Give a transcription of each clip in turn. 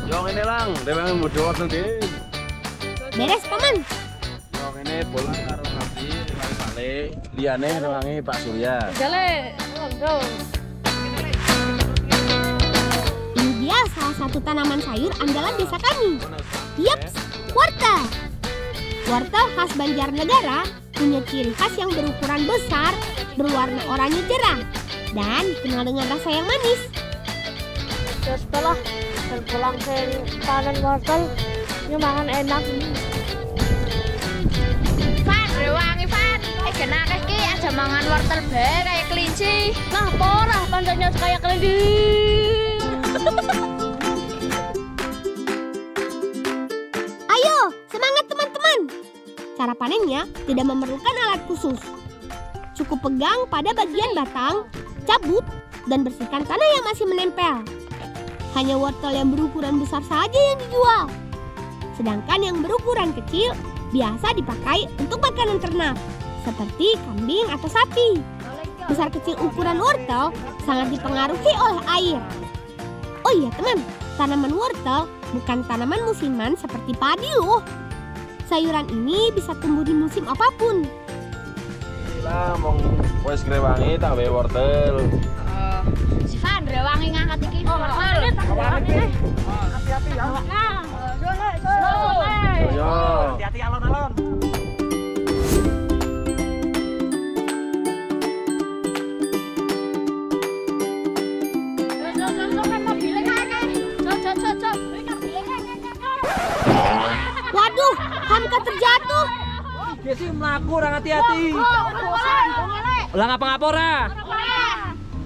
Yo ini lang, dewang mudo nanti. Beres paman. Yo ini bola karo Nabi, balik. Liane rewangi Pak Surya. Jale, Ini dia salah satu tanaman sayur andalan desa kami. Yaps, wortel. Wortel khas Banjarnegara punya ciri khas yang berukuran besar, berwarna oranye cerah, dan dikenal dengan rasa yang manis. setelah pulang panen wortel, ini makan enak. Fan, rewangi Fan. Kena kaki aja mangan wortel bae kayak kelinci. Nah, porah panjangnya kayak kelinci. Ayo, semangat teman-teman. Cara panennya tidak memerlukan alat khusus. Cukup pegang pada bagian batang, cabut, dan bersihkan tanah yang masih menempel. Hanya wortel yang berukuran besar saja yang dijual. Sedangkan yang berukuran kecil biasa dipakai untuk makanan ternak, seperti kambing atau sapi. Besar kecil ukuran wortel sangat dipengaruhi oleh air. Oh iya teman, tanaman wortel bukan tanaman musiman seperti padi loh. Sayuran ini bisa tumbuh di musim apapun. Lah mong wis grewangi tak wae wortel. Si Fan, rewangi ngangkat iki. Wortel. Hati-hati ya. Yo. Hati-hati alon-alon. Waduh, Hamka terjatuh. Dia sih melaku orang hati-hati. Lah ngapa-ngapa ora?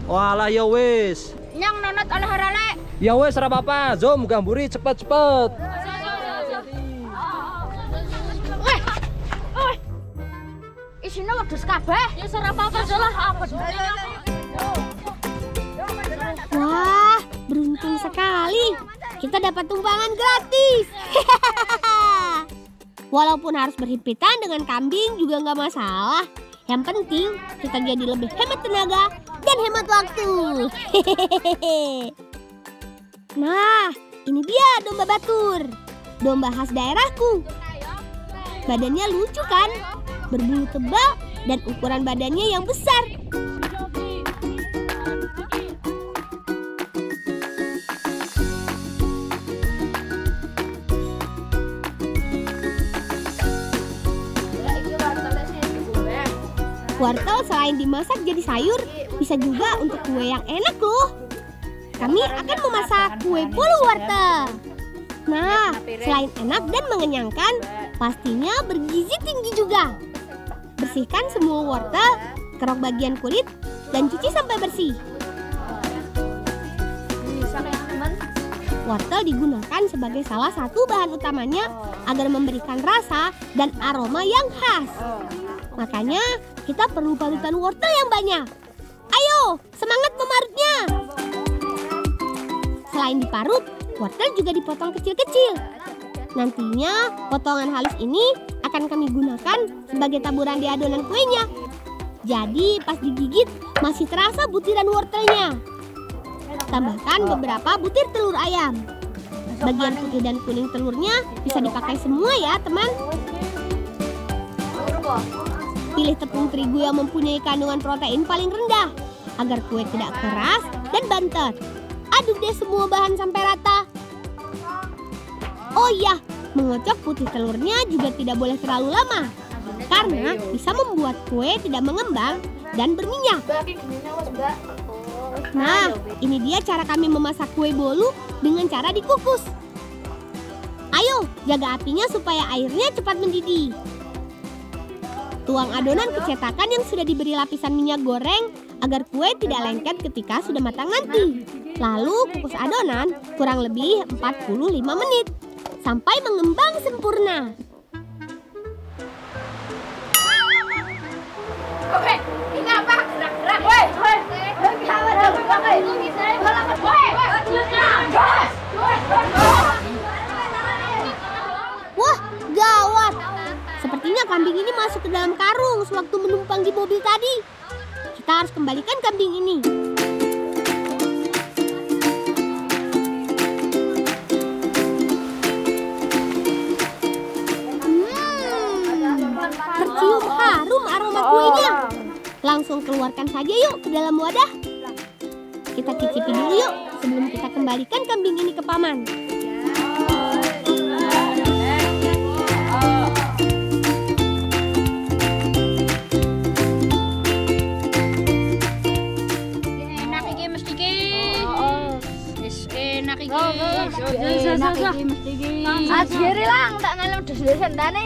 Walah ya wis. Nyang nonot oleh harale. Ya wis ora apa-apa. Zo gamburi cepet-cepet. Isine wedhus kabeh. Ya ora apa-apa salah apa. Wah, beruntung sekali. Kita dapat tumpangan gratis. Walaupun harus berhimpitan dengan kambing juga nggak masalah. Yang penting kita jadi lebih hemat tenaga dan hemat waktu. Nah, ini dia domba batur. Domba khas daerahku. Badannya lucu kan? Berbulu tebal dan ukuran badannya yang besar. Wortel selain dimasak jadi sayur, bisa juga untuk kue yang enak loh. Kami akan memasak kue bolu wortel. Nah, selain enak dan mengenyangkan, pastinya bergizi tinggi juga. Bersihkan semua wortel, kerok bagian kulit, dan cuci sampai bersih. Wortel digunakan sebagai salah satu bahan utamanya agar memberikan rasa dan aroma yang khas. Makanya kita perlu parutan wortel yang banyak. Ayo, semangat memarutnya! Selain diparut, wortel juga dipotong kecil-kecil. Nantinya, potongan halus ini akan kami gunakan sebagai taburan di adonan kuenya. Jadi, pas digigit, masih terasa butiran wortelnya. Tambahkan beberapa butir telur ayam. Bagian putih dan kuning telurnya bisa dipakai semua ya, teman. Pilih tepung terigu yang mempunyai kandungan protein paling rendah agar kue tidak keras dan bantet. Aduk deh semua bahan sampai rata. Oh iya, mengocok putih telurnya juga tidak boleh terlalu lama karena bisa membuat kue tidak mengembang dan berminyak. Nah, ini dia cara kami memasak kue bolu dengan cara dikukus. Ayo, jaga apinya supaya airnya cepat mendidih. Tuang adonan ke cetakan yang sudah diberi lapisan minyak goreng agar kue tidak lengket ketika sudah matang nanti. Lalu kukus adonan kurang lebih 45 menit sampai mengembang sempurna. Oke, ini apa? Gerak-gerak. Wah, gawat. Sepertinya kambing ini masuk ke dalam karung sewaktu menumpang di mobil tadi. Kita harus kembalikan kambing ini. Langsung keluarkan saja yuk ke dalam wadah. Kita cicipi dulu yuk sebelum kita kembalikan kambing ini ke paman. Enak iki mesti iki. Wis enak iki. Enak iki mesti iki. Ajeri lang tak ngalem dhewe sendane.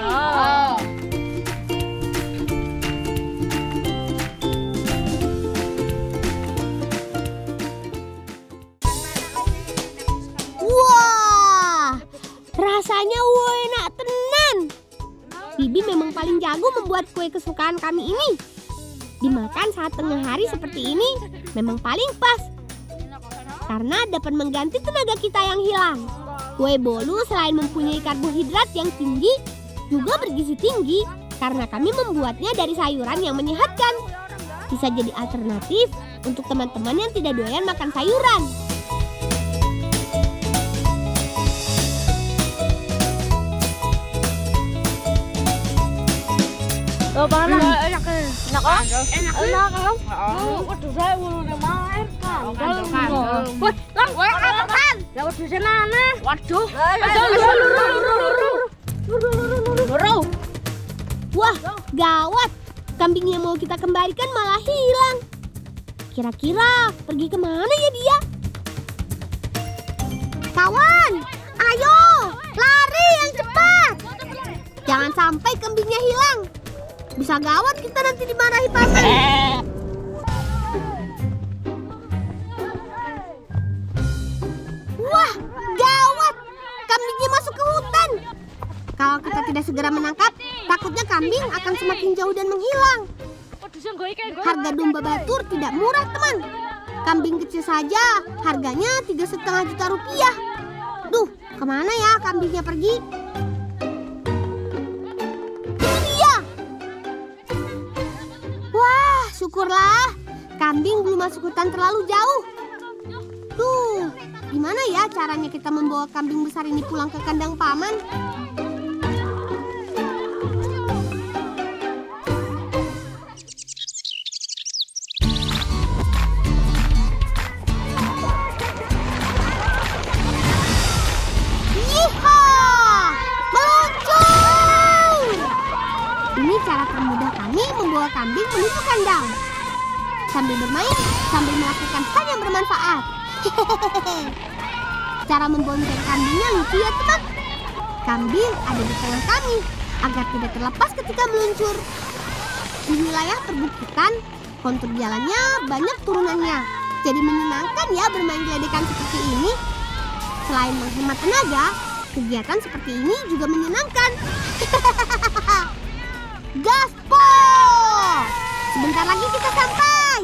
Wah, rasanya enak tenan. Bibi memang paling jago membuat kue kesukaan kami ini. Dimakan saat tengah hari seperti ini memang paling pas. Karena dapat mengganti tenaga kita yang hilang. Kue bolu selain mempunyai karbohidrat yang tinggi, juga bergizi tinggi karena kami membuatnya dari sayuran yang menyehatkan. Bisa jadi alternatif untuk teman-teman yang tidak doyan makan sayuran. Enak kan? Waduh saya ulune main kan. Wah, kan. Ya waduh senane. Waduh. Wah, gawat. Kambing yang mau kita kembalikan malah hilang. Kira-kira pergi kemana ya dia? Kawan, ayo, lari yang cepat. Jangan sampai kambingnya hilang. Bisa gawat kita nanti dimarahi paman. Wah, gawat. Kambingnya masuk ke hutan. Kalau kita tidak segera menangkap, takutnya kambing akan semakin jauh dan menghilang. Harga domba Batur tidak murah, teman. Kambing kecil saja harganya 3,5 juta rupiah. Duh, kemana ya kambingnya pergi? Itu dia. Wah, syukurlah. Kambing belum masuk hutan terlalu jauh. Tuh, gimana ya caranya kita membawa kambing besar ini pulang ke kandang paman? Membawa kambing menuju kandang sambil bermain, sambil melakukan hal yang bermanfaat. Cara membonceng kambingnya lucu ya teman. Kambing ada di tengah kami agar tidak terlepas ketika meluncur. Di wilayah perbukitan, kontur jalannya banyak turunannya, jadi menyenangkan ya bermain geledekan seperti ini. Selain menghemat tenaga, kegiatan seperti ini juga menyenangkan. Gaspol! Sebentar lagi kita sampai.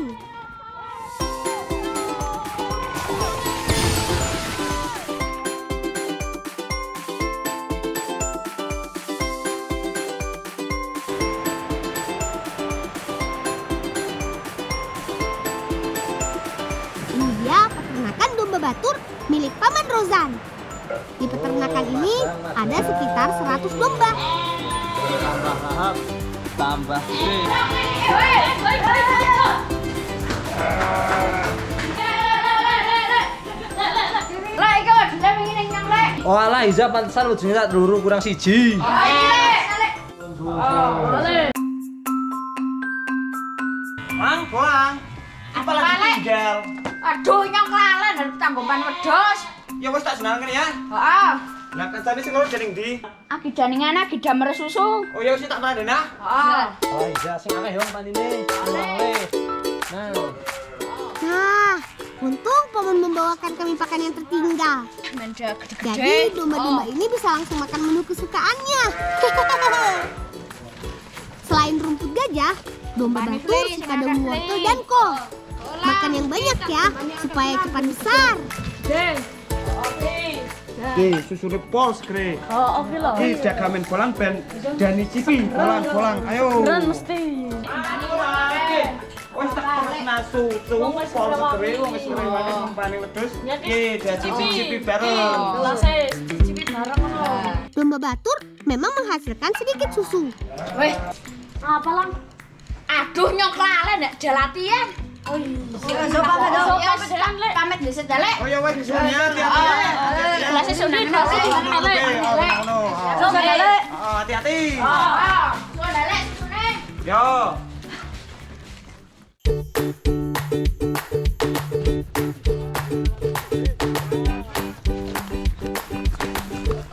Ini dia peternakan domba Batur milik Paman Rozan. Di peternakan ini ada sekitar 100 domba. Tambah lahap, tambah gede. Oh alah, Iza pantesan ujungnya tak luru kurang siji. Mang, bolang. Apa lagi tinggal? Aduh, nyong kelalen dari tanggopan wedhus. Ya wis tak senangan ya. Heeh. Lah kancane sing loro jeneng ndi? Aki janingan aki damer susu. Oh ya wis tak pandeni nah. Heeh. Oh Iza sing akeh yo pandine. Nah, untung paman membawakan kami pakan yang tertinggal. Menja Jadi gede-gede. domba-domba ini bisa langsung makan menu kesukaannya. Selain rumput gajah, domba Batur suka daun wortel dan kol. Makan yang banyak ya, supaya cepat besar. Ki susune pos kre. Oh, oke lho. Ki jagamen bolang ben dan icipi bolang-bolang. Ayo. Beran mesti. Wis tak pernah susu pos kre wong wis rewani sampane wedhus. Ki dicipi-cipi bareng. Cicipin bareng ngono. Domba Batur memang menghasilkan sedikit susu. Weh, apa lang? Aduh nyoklale nek latihan. Oh iya. Pamit dhisik Lek. Oh ya wis ya hati-hati. Kelas sunan Lek. Hati-hati. Sudah Lek, sunan. Yo.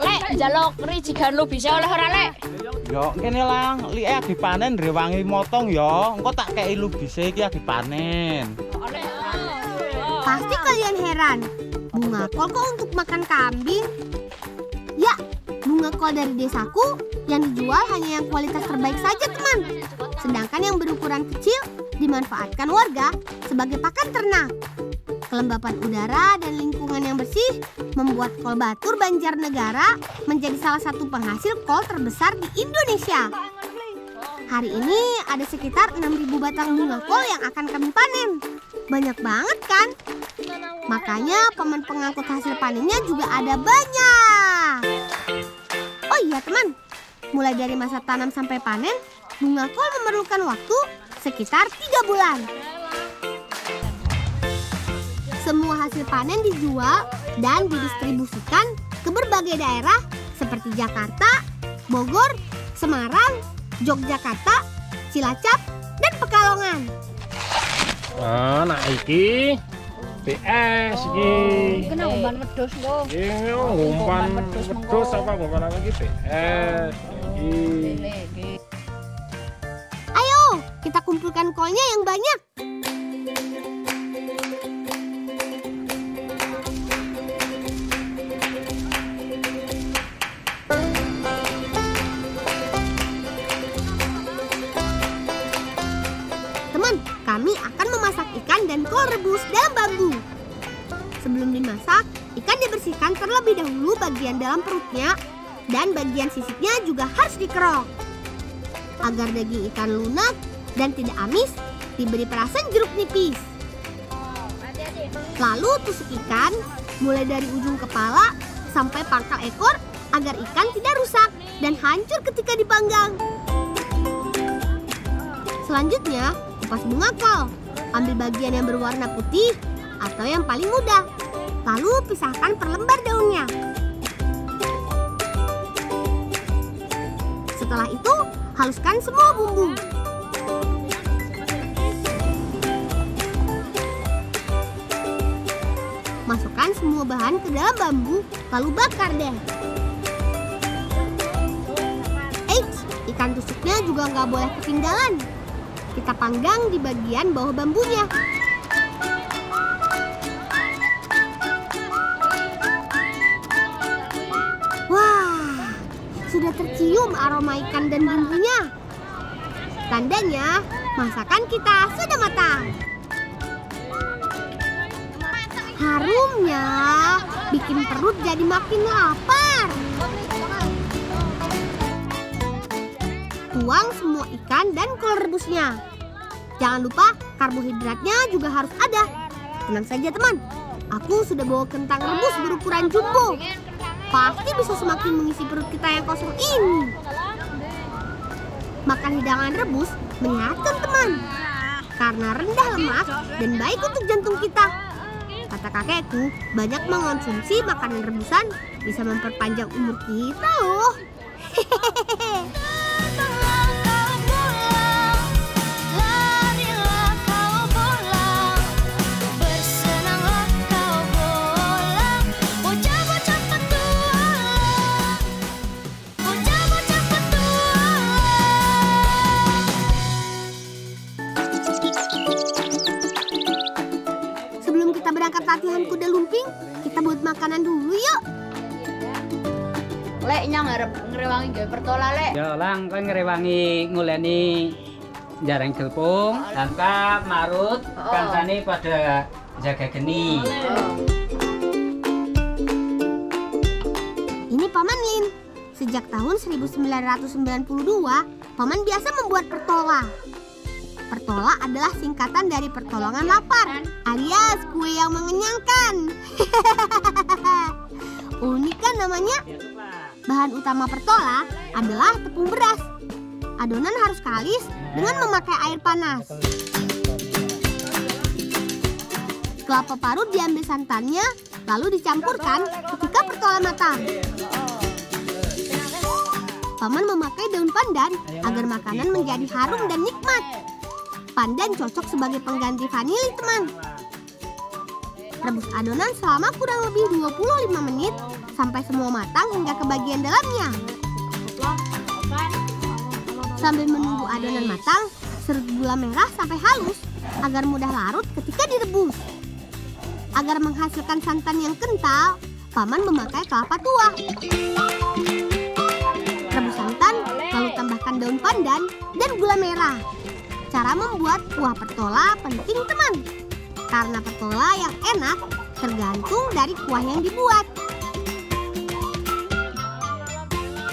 Lek, njaluk rijigan lu bisa oleh ora Lek? Yo kene lang, li'e dipanen rewangi motong yo. Engko tak kei lubise iki dipanen. Pasti kalian heran, bunga kol kok untuk makan kambing? Ya, bunga kol dari desaku yang dijual hanya yang kualitas terbaik saja teman. Sedangkan yang berukuran kecil dimanfaatkan warga sebagai pakan ternak. Kelembapan udara dan lingkungan yang bersih membuat kol Batur Banjarnegara menjadi salah satu penghasil kol terbesar di Indonesia. Hari ini ada sekitar 6.000 batang bunga kol yang akan kami panen. Banyak banget kan? Makanya paman pengangkut hasil panennya juga ada banyak. Oh iya teman, mulai dari masa tanam sampai panen, bunga kol memerlukan waktu sekitar 3 bulan. Semua hasil panen dijual dan didistribusikan ke berbagai daerah seperti Jakarta, Bogor, Semarang, Yogyakarta, Cilacap, dan Pekalongan. Nah iki PS iki. Kena umpan wedhus lho. Iki umpan wedhus apa umpan apa iki PS. Iki. Ayo, kita kumpulkan kolnya yang banyak. Teman, kami akan memasak ikan dan kol rebus dalam bambu. Sebelum dimasak, ikan dibersihkan terlebih dahulu bagian dalam perutnya dan bagian sisiknya juga harus dikerok. Agar daging ikan lunak dan tidak amis, diberi perasan jeruk nipis. Lalu tusuk ikan mulai dari ujung kepala sampai pangkal ekor agar ikan tidak rusak dan hancur ketika dipanggang. Selanjutnya, kupas bunga kol. Ambil bagian yang berwarna putih atau yang paling muda. Lalu pisahkan per lembar daunnya. Setelah itu, haluskan semua bumbu. Masukkan semua bahan ke dalam bambu, lalu bakar deh. Eits, ikan tusuknya juga nggak boleh ketinggalan. Kita panggang di bagian bawah bambunya. Wah, sudah tercium aroma ikan dan bumbunya. Tandanya masakan kita sudah matang. Harumnya bikin perut jadi makin lapar. Tuang semua ikan dan kol rebusnya. Jangan lupa karbohidratnya juga harus ada. Tenang saja teman, aku sudah bawa kentang rebus berukuran jumbo. Pasti bisa semakin mengisi perut kita yang kosong ini. Makan hidangan rebus menyehatkan teman, karena rendah lemak dan baik untuk jantung kita. Kata kakekku, banyak mengonsumsi makanan rebusan bisa memperpanjang umur kita loh. Hehehe. Berangkat latihan kuda lumping, kita buat makanan dulu yuk. Lek nyang arep ngrewangi gawe pertola Lek. Ya lang kan ngrewangi nguleni jarang gelpung, langkap, marut, kancane pada jaga geni. Ini Paman Lin. Sejak tahun 1992, Paman biasa membuat pertola. Pertola adalah singkatan dari pertolongan lapar, alias kue yang mengenyangkan. Unik kan namanya? Bahan utama pertola adalah tepung beras. Adonan harus kalis dengan memakai air panas. Kelapa parut diambil santannya, lalu dicampurkan ketika pertola matang. Paman memakai daun pandan agar makanan menjadi harum dan nikmat. Pandan cocok sebagai pengganti vanili, teman. Rebus adonan selama kurang lebih 25 menit sampai semua matang hingga ke bagian dalamnya. Sambil menunggu adonan matang, serut gula merah sampai halus agar mudah larut ketika direbus. Agar menghasilkan santan yang kental, paman memakai kelapa tua. Rebus santan, lalu tambahkan daun pandan dan gula merah. Cara membuat kuah pertola penting, teman. Karena pertola yang enak tergantung dari kuah yang dibuat.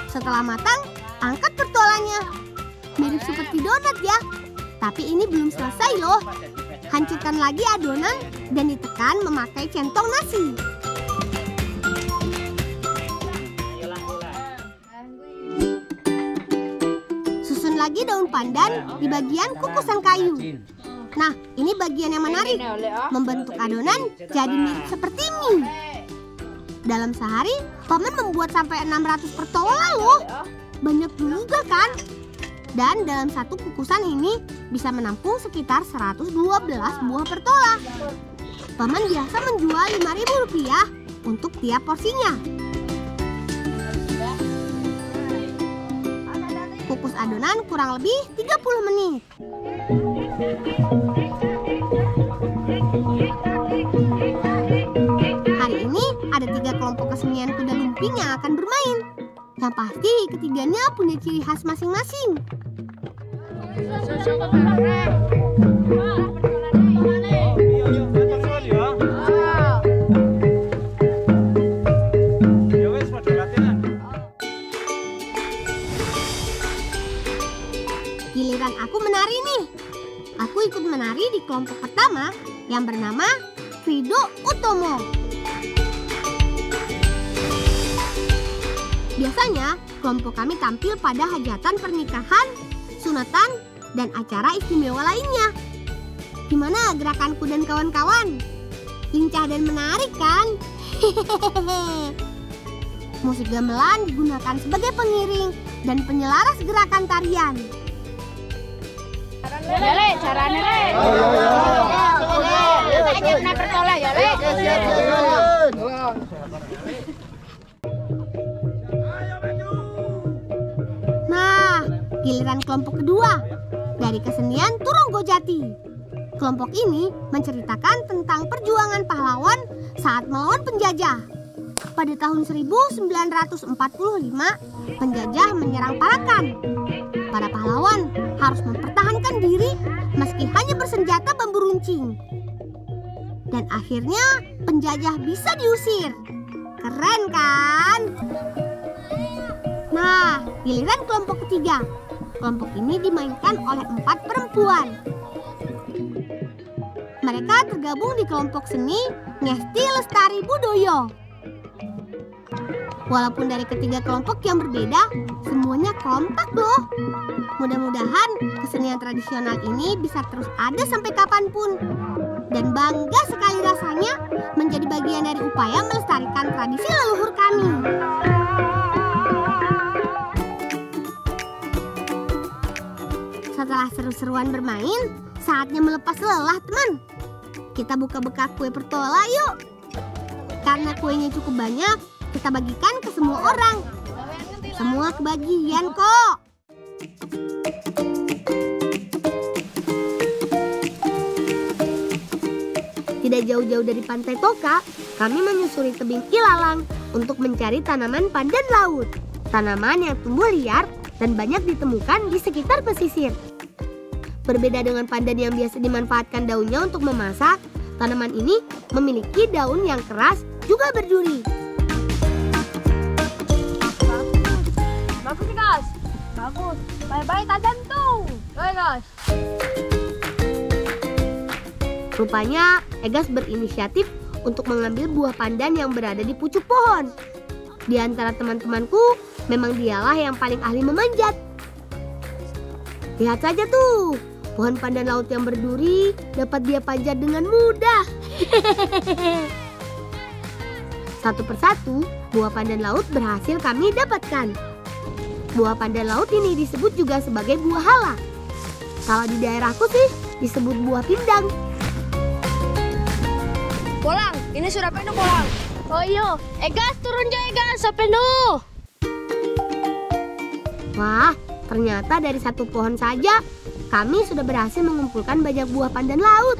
Setelah matang, angkat pertolanya. Mirip seperti donat ya. Tapi ini belum selesai loh. Hancurkan lagi adonan dan ditekan memakai centong nasi. Susun lagi daun pandan di bagian kukusan kayu. Nah, ini bagian yang menarik. Membentuk adonan jadi mirip seperti mie. Dalam sehari, paman membuat sampai 600 pertola loh. Banyak juga kan? Dan dalam satu kukusan ini bisa menampung sekitar 112 buah pertola. Paman biasa menjual Rp5.000 untuk tiap porsinya. Kukus adonan kurang lebih 30 menit. Hari ini ada 3 kelompok kesenian kuda lumping yang akan bermain. Yang pasti ketiganya punya ciri khas masing-masing. Giliran aku menari nih. Aku ikut menari di kelompok pertama yang bernama Krido Utomo. Biasanya kelompok kami tampil pada hajatan pernikahan, sunatan, dan acara istimewa lainnya. Gimana gerakanku dan kawan-kawan? Lincah dan menarik kan? Musik gamelan digunakan sebagai pengiring dan penyelaras gerakan tarian. Le, carane le. Kita pertola ya le. Nah, giliran kelompok kedua dari kesenian Turonggo Jati. Kelompok ini menceritakan tentang perjuangan pahlawan saat melawan penjajah. Pada tahun 1945, penjajah menyerang Parakan. Para pahlawan harus mempertahankan diri meski hanya bersenjata bambu runcing. Dan akhirnya penjajah bisa diusir. Keren kan? Nah, giliran kelompok ketiga. Kelompok ini dimainkan oleh 4 perempuan. Mereka tergabung di kelompok seni Ngesti Lestari Budoyo. Walaupun dari ketiga kelompok yang berbeda, semuanya kompak loh. Mudah-mudahan kesenian tradisional ini bisa terus ada sampai kapanpun. Dan bangga sekali rasanya menjadi bagian dari upaya melestarikan tradisi leluhur kami. Setelah seru-seruan bermain, saatnya melepas lelah, teman. Kita buka bekas kue pertola yuk. Karena kuenya cukup banyak, kita bagikan ke semua orang. Semua kebagian kok. Tidak jauh-jauh dari Pantai Toka, kami menyusuri tebing ilalang untuk mencari tanaman pandan laut. Tanaman yang tumbuh liar dan banyak ditemukan di sekitar pesisir. Berbeda dengan pandan yang biasa dimanfaatkan daunnya untuk memasak, tanaman ini memiliki daun yang keras juga berduri. Bagus nih guys. Bagus. Bye-bye Tarzan tuh. Bye guys. Rupanya Egas berinisiatif untuk mengambil buah pandan yang berada di pucuk pohon. Di antara teman-temanku, memang dialah yang paling ahli memanjat. Lihat saja tuh, pohon pandan laut yang berduri dapat dia panjat dengan mudah. Satu persatu, buah pandan laut berhasil kami dapatkan. Buah pandan laut ini disebut juga sebagai buah hala. Kalau di daerahku sih disebut buah pindang. Bolang, ini sudah penuh bolang. Oh iya, Egas turun aja Egas, sudah penuh. Wah, ternyata dari satu pohon saja kami sudah berhasil mengumpulkan banyak buah pandan laut.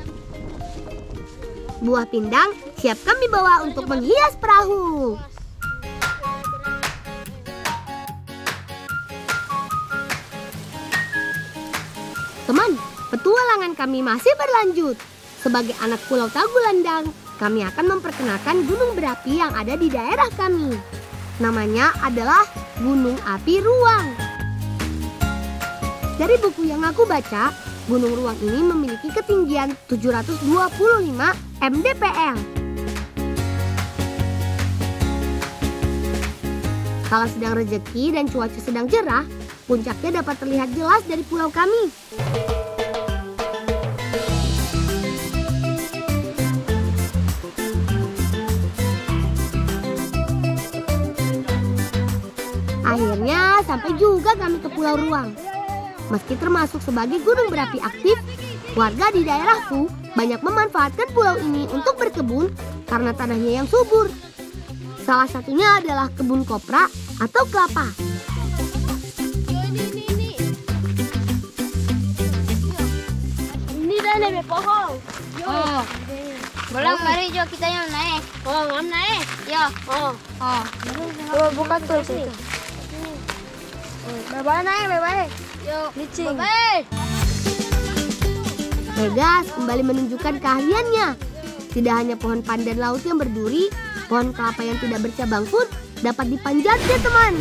Buah pindang siap kami bawa untuk menghias perahu. Teman, petualangan kami masih berlanjut. Sebagai anak Pulau Tagulandang, kami akan memperkenalkan gunung berapi yang ada di daerah kami. Namanya adalah Gunung Api Ruang. Dari buku yang aku baca, Gunung Ruang ini memiliki ketinggian 725 mdpl. Kalau sedang rezeki dan cuaca sedang cerah, puncaknya dapat terlihat jelas dari pulau kami. Akhirnya sampai juga kami ke Pulau Ruang. Meski termasuk sebagai gunung berapi aktif, warga di daerahku banyak memanfaatkan pulau ini untuk berkebun karena tanahnya yang subur. Salah satunya adalah kebun kopra atau kelapa. Ini dah lebih pohon. Oh. Bolang, mari Jo kita yang naik. Oh, ngam naik. Ya. Oh. Bukan tuh situ. Bye-bye naik, bye-bye. Yuk, licin. Bye-bye. Egas kembali menunjukkan keahliannya. Tidak hanya pohon pandan laut yang berduri, pohon kelapa yang tidak bercabang pun dapat dipanjatnya, teman.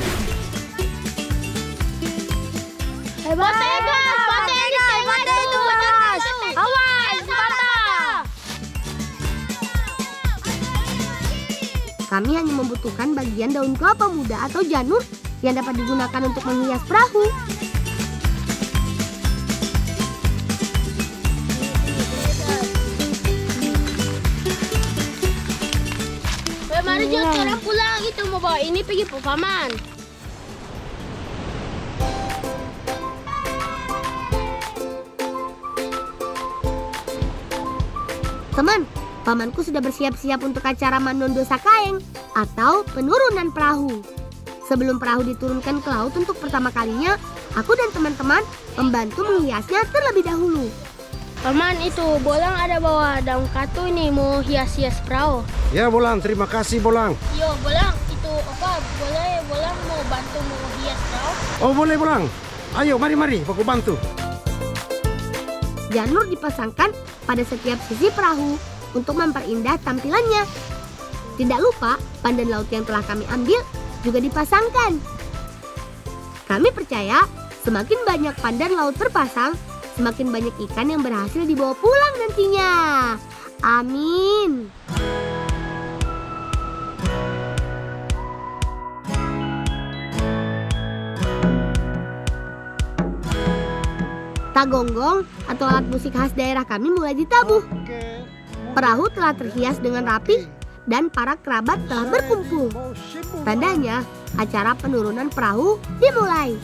Hebat Egas, pandai itu Egas. Awas, patah. Kami hanya membutuhkan bagian daun kelapa muda atau janur yang dapat digunakan untuk menghias perahu. Mari Jo, sekarang pulang itu mau bawa ini pergi ke paman. Teman, pamanku sudah bersiap-siap untuk acara Manondo Sakaeng atau penurunan perahu. Sebelum perahu diturunkan ke laut untuk pertama kalinya, aku dan teman-teman membantu menghiasnya terlebih dahulu. Paman, itu Bolang ada bawa daun katu ini mau hias-hias perahu. Ya Bolang, terima kasih Bolang. Yo Bolang, itu apa? Boleh Bolang mau bantu mau hias perahu? Oh boleh Bolang. Ayo mari aku bantu. Janur dipasangkan pada setiap sisi perahu untuk memperindah tampilannya. Tidak lupa pandan laut yang telah kami ambil juga dipasangkan. Kami percaya semakin banyak pandan laut terpasang, semakin banyak ikan yang berhasil dibawa pulang nantinya. Amin. Tagonggong atau alat musik khas daerah kami mulai ditabuh. Perahu telah terhias dengan rapi dan para kerabat telah berkumpul. Tandanya acara penurunan perahu dimulai.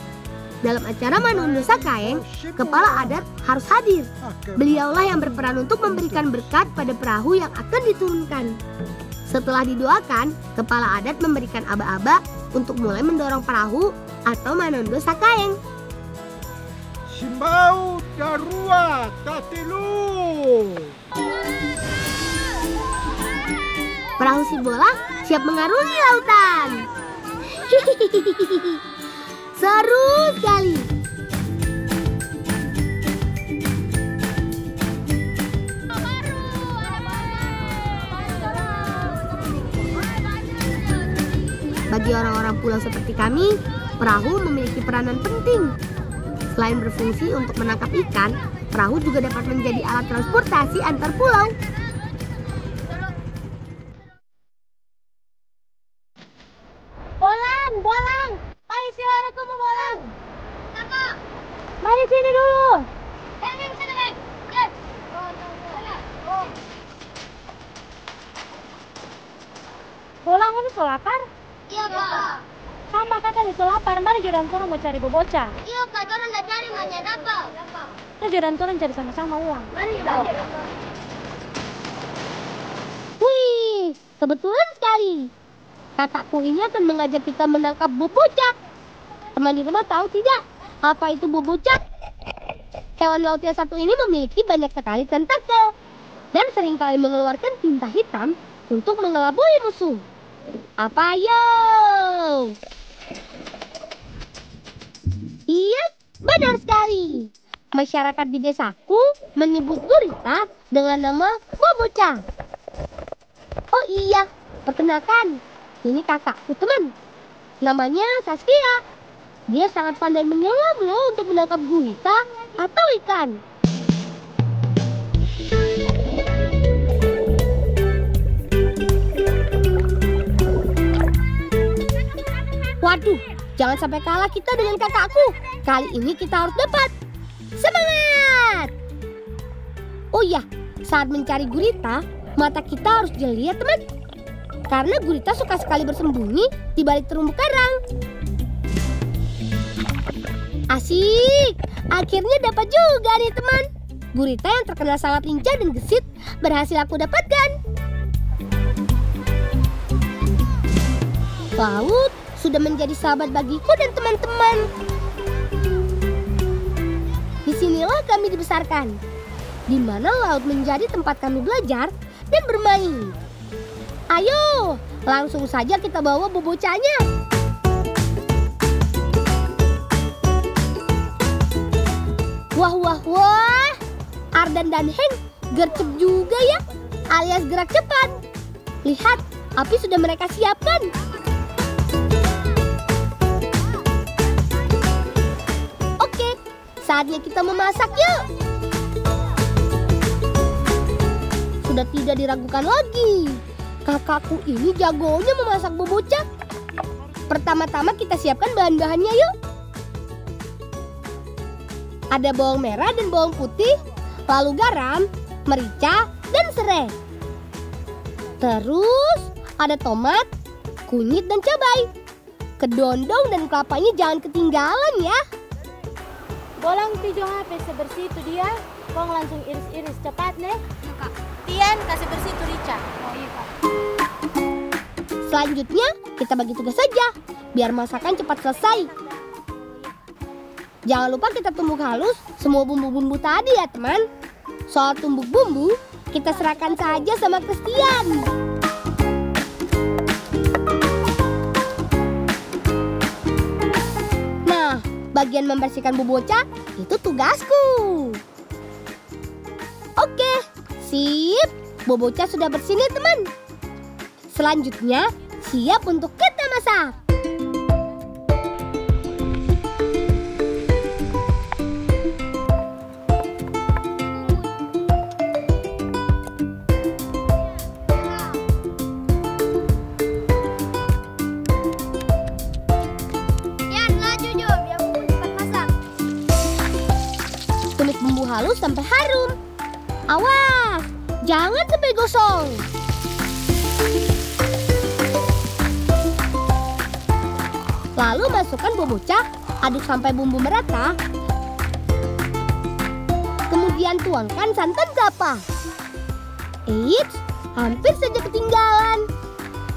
Dalam acara Manondo Sakaeng, kepala adat harus hadir. Beliaulah yang berperan untuk memberikan berkat pada perahu yang akan diturunkan. Setelah didoakan, kepala adat memberikan aba-aba untuk mulai mendorong perahu atau Manondo Sakaeng. Simbau darua tatilu. Perahu si bola siap mengarungi lautan. Seru sekali. Bagi orang-orang pulau seperti kami, perahu memiliki peranan penting. Selain berfungsi untuk menangkap ikan, perahu juga dapat menjadi alat transportasi antar pulau. Bolang, Bolang. Ayo Assalamualaikum Bolang. Kakak. Mari sini dulu. so lapar? Iya, Kak. Sama kakak itu lapar, mari jodohan turun mau cari bocah. Iya, Kak. Orang udah cari mana dapat. Nah jodohan turun cari sama-sama uang. Mari, Kak. Wih, kebetulan sekali. Kakakku ini akan mengajak kita menangkap bobocak. Teman di rumah tahu tidak apa itu bobocak? Hewan laut yang satu ini memiliki banyak sekali tentakel dan seringkali mengeluarkan tinta hitam untuk mengelabui musuh. Apa ayo? Iya, benar sekali. Masyarakat di desaku menyebut gurita dengan nama bobocak. Oh iya, perkenalkan, ini kakakku teman. Namanya Saskia. Dia sangat pandai menyelam loh untuk menangkap gurita atau ikan. Waduh, jangan sampai kalah kita dengan kakakku. Kali ini kita harus dapat. Semangat! Oh iya, saat mencari gurita, mata kita harus jeli ya teman. Karena gurita suka sekali bersembunyi di balik terumbu karang. Asik, akhirnya dapat juga nih teman. Gurita yang terkenal sangat lincah dan gesit berhasil aku dapatkan. Laut sudah menjadi sahabat bagiku dan teman-teman. Disinilah kami dibesarkan, di mana laut menjadi tempat kami belajar dan bermain. Ayo, langsung saja kita bawa bobocahnya. Wah, wah, wah. Ardan dan Heng gercep juga ya, alias gerak cepat. Lihat, api sudah mereka siapkan. Oke, saatnya kita memasak yuk. Sudah tidak diragukan lagi. Kakakku ini jagonya memasak bobocak. Pertama-tama kita siapkan bahan-bahannya yuk. Ada bawang merah dan bawang putih, lalu garam, merica, dan serai. Terus ada tomat, kunyit, dan cabai. Kedondong dan kelapanya jangan ketinggalan ya. Bolang pijo HP sebersih itu dia. Kong langsung iris-iris cepat nih. Kak, Tian kasih bersih itu Rica. Oh iya Kak. Selanjutnya kita bagi tugas saja, biar masakan cepat selesai. Jangan lupa kita tumbuk halus semua bumbu-bumbu tadi ya teman. Soal tumbuk bumbu, kita serahkan saja sama Christian. Nah, bagian membersihkan bobocak itu tugasku. Oke, sip. Bobocak sudah bersih nih teman. Selanjutnya, siap untuk kita masak. Halus sampai harum. Awas, jangan sampai gosong. Lalu masukkan bobocak, aduk sampai bumbu merata. Kemudian tuangkan santan kelapa. Eits, hampir saja ketinggalan.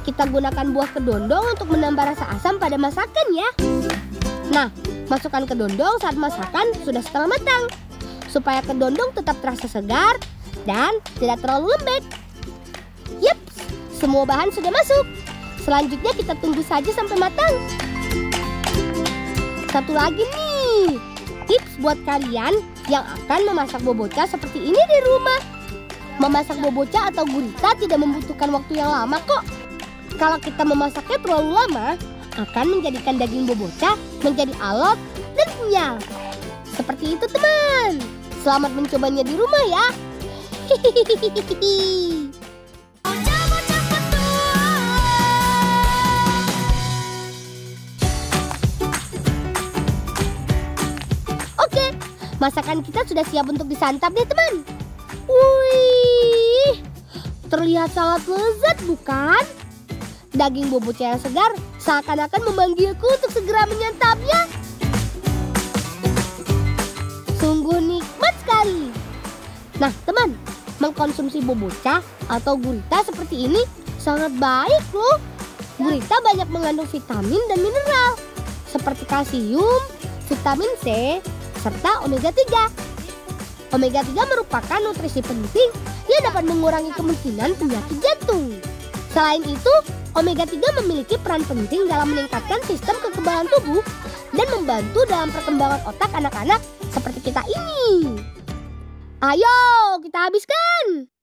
Kita gunakan buah kedondong untuk menambah rasa asam pada masakan ya. Nah, masukkan kedondong saat masakan sudah setengah matang, supaya kedondong tetap terasa segar dan tidak terlalu lembek. Yups, semua bahan sudah masuk. Selanjutnya kita tunggu saja sampai matang. Satu lagi nih, tips buat kalian yang akan memasak bobocak seperti ini di rumah. Memasak bobocak atau gurita tidak membutuhkan waktu yang lama kok. Kalau kita memasaknya terlalu lama, akan menjadikan daging bobocak menjadi alot dan kenyal. Seperti itu teman. Selamat mencobanya di rumah ya. Hihihihi. Oke, masakan kita sudah siap untuk disantap nih teman. Wih, terlihat sangat lezat bukan? Daging boboca yang segar seakan-akan memanggilku untuk segera menyantapnya. Sungguh nikmat sekali. Nah teman, mengkonsumsi boboca atau gurita seperti ini sangat baik loh. Gurita banyak mengandung vitamin dan mineral seperti kalsium, vitamin C, serta omega 3. Omega 3 merupakan nutrisi penting yang dapat mengurangi kemungkinan penyakit jantung. Selain itu, omega 3 memiliki peran penting dalam meningkatkan sistem kekebalan tubuh dan membantu dalam perkembangan otak anak-anak seperti kita ini. Ayo, kita habiskan!